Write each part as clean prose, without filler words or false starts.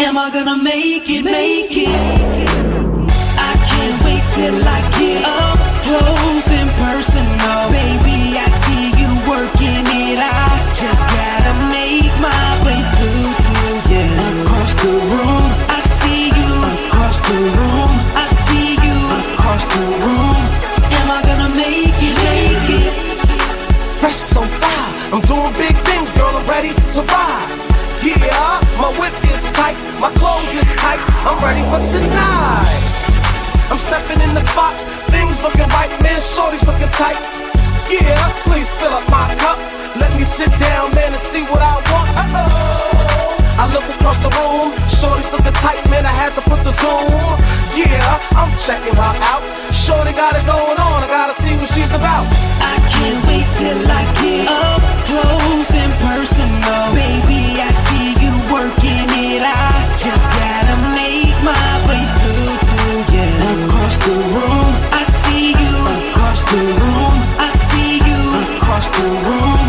Am I gonna make it, make it? I can't wait till I get up close and personal. Baby, I see you working it. I just gotta make my way through to you. Across the room, I see you. Across the room, I see you. Across the room, am I gonna make it, make it? Fresh so fire, I'm doing big things, girl, I'm ready to ride. Yeah, my whip is tight, my clothes is tight, I'm ready for tonight. I'm stepping in the spot, things looking right, man, shorty's looking tight. Yeah, please fill up my cup, let me sit down, man, and see what I want. I look across the room, shorty's looking tight, man, I had to put the zoom. Yeah, I'm checking her out, shorty got it going on, I gotta see what she's about. I can't wait till I get up close and personal. Baby, I see you working it. I just gotta make my way through to you. Across the room, I see you. Across the room, I see you. Across the room,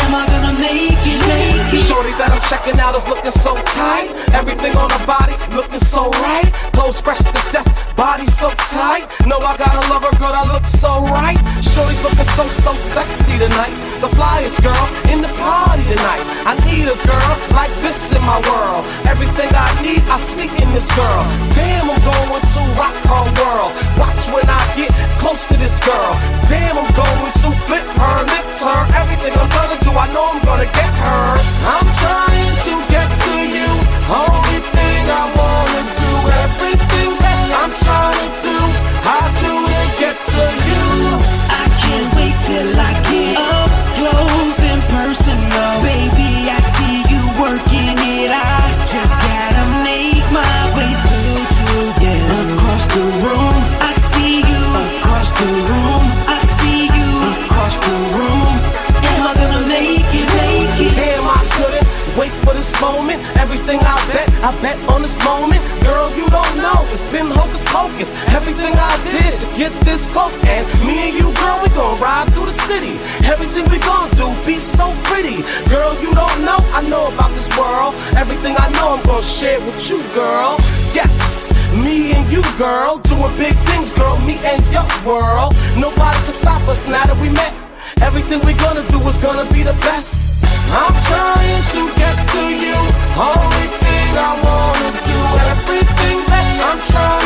am I gonna make it, make it? Shorty that I'm checking out is looking so tight. Everything on her body looking so right. Clothes fresh to death, body so tight. No, I gotta love her, girl, that looks so right. Shorty's looking so sexy tonight. The flyest girl in the party tonight. I need a girl like this in my world. Everything I need, I see in this girl. Damn, I'm going to rock her world. Watch when I get close to this girl. Damn, I'm going to flip her, lift her. Everything I'm gonna do, I know I'm gonna get her. I'm trying to get to you. Only thing I wanna do, everything that I'm trying to do, I do to get to you. I can't wait till I get up close and personal. Baby, I see you working it. I just gotta make my way through to you. Across the room, I see you. Across the room, I see you. Across the room, am I gonna make it, make it? Damn, I couldn't wait for this moment. Everything I bet on this moment. Girl, you don't know, it's been hocus pocus. Everything I did to get this close. And me and you, girl, we gon' ride through the city. Everything we gon' do be so pretty. Girl, you don't know, I know about this world. Everything I know, I'm gon' share with you, girl. Yes, me and you, girl, doing big things, girl, me and your world. Nobody can stop us now that we met. Everything we gonna do is gonna be the best. I'm trying to get to you. Only thing I wanna do, everything that I'm trying